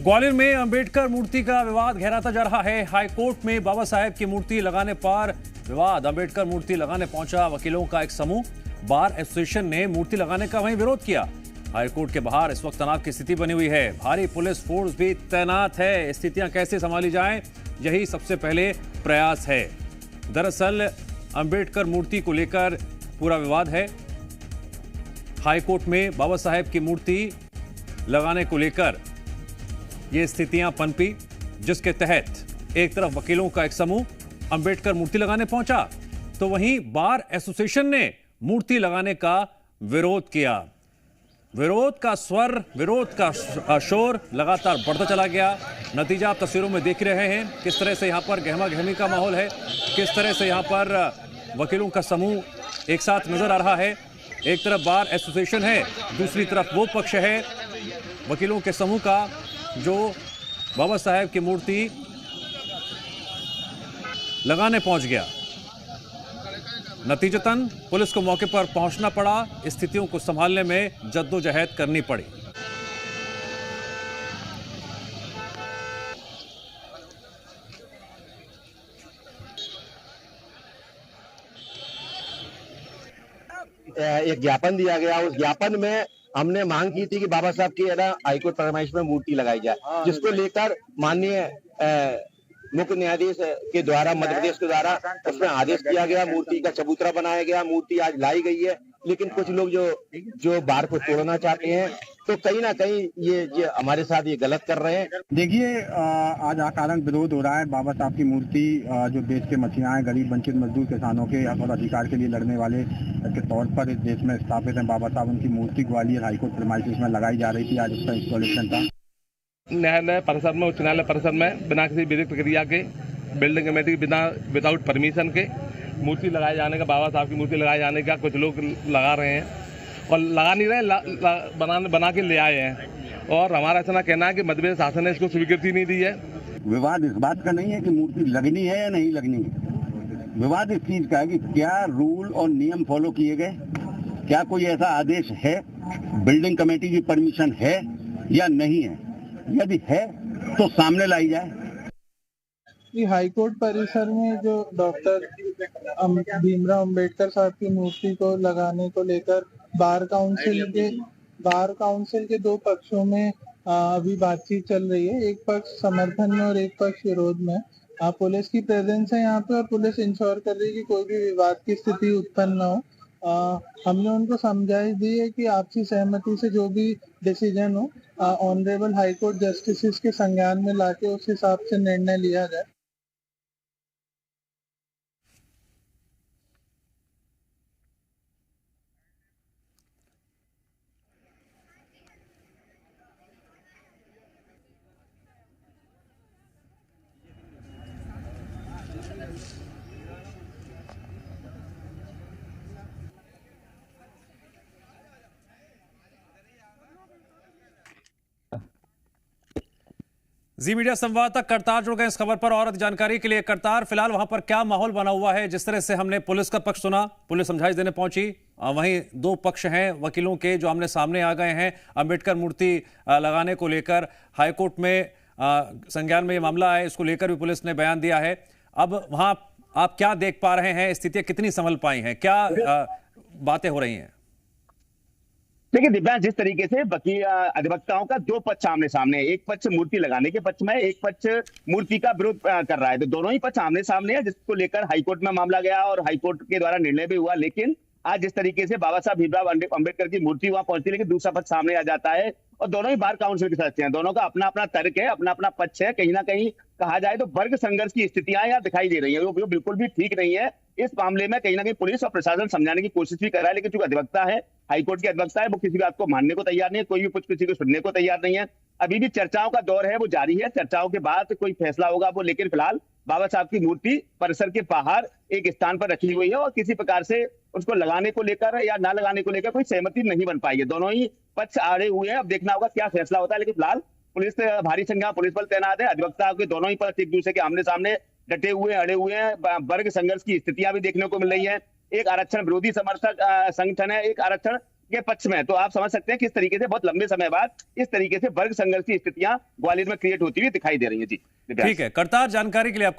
ग्वालियर में अंबेडकर मूर्ति का विवाद गहराता जा रहा है। हाईकोर्ट में बाबा साहेब की मूर्ति लगाने पर विवाद। अंबेडकर मूर्ति लगाने पहुंचा वकीलों का एक समूह। बार एसोसिएशन ने मूर्ति लगाने का वहीं विरोध किया। हाईकोर्ट के बाहर इस वक्त तनाव की स्थिति बनी हुई है। भारी पुलिस फोर्स भी तैनात है। स्थितियां कैसे संभाली जाएं, यही सबसे पहले प्रयास है। दरअसल अंबेडकर मूर्ति को लेकर पूरा विवाद है। हाईकोर्ट में बाबा साहेब की मूर्ति लगाने को लेकर ये स्थितियां पनपी, जिसके तहत एक तरफ वकीलों का एक समूह अंबेडकर मूर्ति लगाने पहुंचा, तो वहीं बार एसोसिएशन ने मूर्ति लगाने का विरोध किया। विरोध का स्वर, विरोध का शोर लगातार बढ़ता चला गया। नतीजा आप तस्वीरों में देख रहे हैं, किस तरह से यहां पर गहमा गहमी का माहौल है, किस तरह से यहां पर वकीलों का समूह एक साथ नजर आ रहा है। एक तरफ बार एसोसिएशन है, दूसरी तरफ वो पक्ष है वकीलों के समूह का जो बाबा साहेब की मूर्ति लगाने पहुंच गया। नतीजतन पुलिस को मौके पर पहुंचना पड़ा। स्थितियों को संभालने में जद्दोजहद करनी पड़ी। एक ज्ञापन दिया गया। उस ज्ञापन में हमने मांग की थी कि बाबा साहब की हाईकोर्ट फरमाइश में मूर्ति लगाई जाए, जिसको लेकर माननीय मुख्य न्यायाधीश के द्वारा, मध्य प्रदेश के द्वारा उसमें आदेश किया गया। मूर्ति का चबूतरा बनाया गया। मूर्ति आज लाई गई है, लेकिन कुछ लोग जो बार को तोड़ना चाहते हैं, तो कहीं ना कहीं ये हमारे साथ ये गलत कर रहे हैं। देखिए, आज अकारण विरोध हो रहा है। बाबा साहब की मूर्ति जो देश के मसीहा, गरीब वंचित मजदूर किसानों के और अधिकार के लिए लड़ने वाले के तौर पर इस देश में स्थापित है बाबा साहब। उनकी मूर्ति ग्वालियर हाईकोर्ट प्रीमाइसेस में लगाई जा रही थी। आज उसका इंस्टॉलेशन था। न्यायालय परिसर में, उच्च न्यायालय परिसर में बिना किसी विधिक प्रक्रिया के, बिल्डिंग कमेटी के बिना विदाउट परमिशन के मूर्ति लगाए जाने का, बाबा साहब की मूर्ति लगाए जाने का कुछ लोग लगा रहे हैं और लगा नहीं रहे, बना के ले आए हैं। और हमारा ऐसा कहना है कि मध्य प्रदेश शासन ने इसको स्वीकृति नहीं दी है। विवाद इस बात का नहीं है कि मूर्ति लगनी है या नहीं लगनी है। विवाद इस चीज का है कि क्या रूल और नियम फॉलो किए गए, क्या कोई ऐसा आदेश है, बिल्डिंग कमेटी की परमिशन है या नहीं है। यदि है तो सामने लाई जाए। हाईकोर्ट परिसर में जो डॉक्टर भीमराव अंबेडकर साहब की मूर्ति को लगाने को लेकर बार काउंसिल के दो पक्षों में अभी बातचीत चल रही है। एक पक्ष समर्थन में और एक पक्ष विरोध में। पुलिस की प्रेजेंस है यहाँ पे और पुलिस इंश्योर कर रही है कि कोई भी विवाद की स्थिति उत्पन्न न हो। हमने उनको समझाई दी है कि आपसी सहमति से जो भी डिसीजन हो ऑनरेबल हाईकोर्ट जस्टिस के संज्ञान में लाके उस हिसाब से निर्णय लिया जाए। जी मीडिया संवाददाता करतार जुड़ गए इस खबर पर और अधिक जानकारी के लिए। करतार, फिलहाल वहां पर क्या माहौल बना हुआ है? जिस तरह से हमने पुलिस का पक्ष सुना, पुलिस समझाइश देने पहुंची, वहीं दो पक्ष हैं वकीलों के जो आमने सामने आ गए हैं अंबेडकर मूर्ति लगाने को लेकर। हाईकोर्ट में संज्ञान में ये मामला है, इसको लेकर भी पुलिस ने बयान दिया है। अब वहां आप क्या देख पा रहे हैं? स्थितियां कितनी संभल पाई हैं? क्या बातें हो रही हैं? देखिए दिव्यांश, जिस तरीके से वकील अधिवक्ताओं का दो पक्ष आमने सामने है। एक पक्ष मूर्ति लगाने के पक्ष में, एक पक्ष मूर्ति का विरोध कर रहा है। तो दोनों ही पक्ष आमने सामने है, जिसको लेकर हाईकोर्ट में मामला गया और हाईकोर्ट के द्वारा निर्णय भी हुआ। लेकिन आज जिस तरीके से बाबा साहब भीमराव अंबेडकर की मूर्ति वहां पहुंची, लेकिन दूसरा पक्ष सामने आ जाता है और दोनों ही बार काउंसिल के सदस्य हैं। दोनों का अपना अपना तर्क है, अपना अपना पक्ष है। कहीं ना कहीं कहा जाए तो वर्ग संघर्ष की स्थितियां यहाँ दिखाई दे रही है, वो बिल्कुल भी ठीक नहीं है। इस मामले में कहीं ना कहीं पुलिस और प्रशासन समझाने की कोशिश भी कर रहा है, लेकिन चूंकि अधिवक्ता है, हाईकोर्ट के अधिवक्ता है, वो किसी बात को मानने को तैयार नहीं है। कोई भी कुछ किसी को सुनने को तैयार नहीं है। अभी भी चर्चाओं का दौर है, वो जारी है। चर्चाओं के बाद कोई फैसला होगा वो, लेकिन फिलहाल बाबा साहब की मूर्ति परिसर के बाहर एक स्थान पर रखी हुई है और किसी प्रकार से उसको लगाने को लेकर या ना लगाने को लेकर कोई सहमति नहीं बन पाई है। दोनों ही पक्ष आड़े हुए हैं। अब देखना होगा क्या फैसला होता है, लेकिन फिलहाल पुलिस भारी संख्या पुलिस बल तैनात है। अधिवक्ता के दोनों ही पक्ष एक दूसरे के आमने सामने डटे हुए अड़े हुए हैं। वर्ग संघर्ष की स्थितियां भी देखने को मिल रही है। एक आरक्षण विरोधी समर्थक संगठन है, एक आरक्षण के पक्ष में। तो आप समझ सकते हैं किस तरीके से बहुत लंबे समय बाद इस तरीके से वर्ग संघर्ष की स्थितियां ग्वालियर में क्रिएट होती हुई दिखाई दे रही है। जी ठीक है, करतार, जानकारी के लिए आपका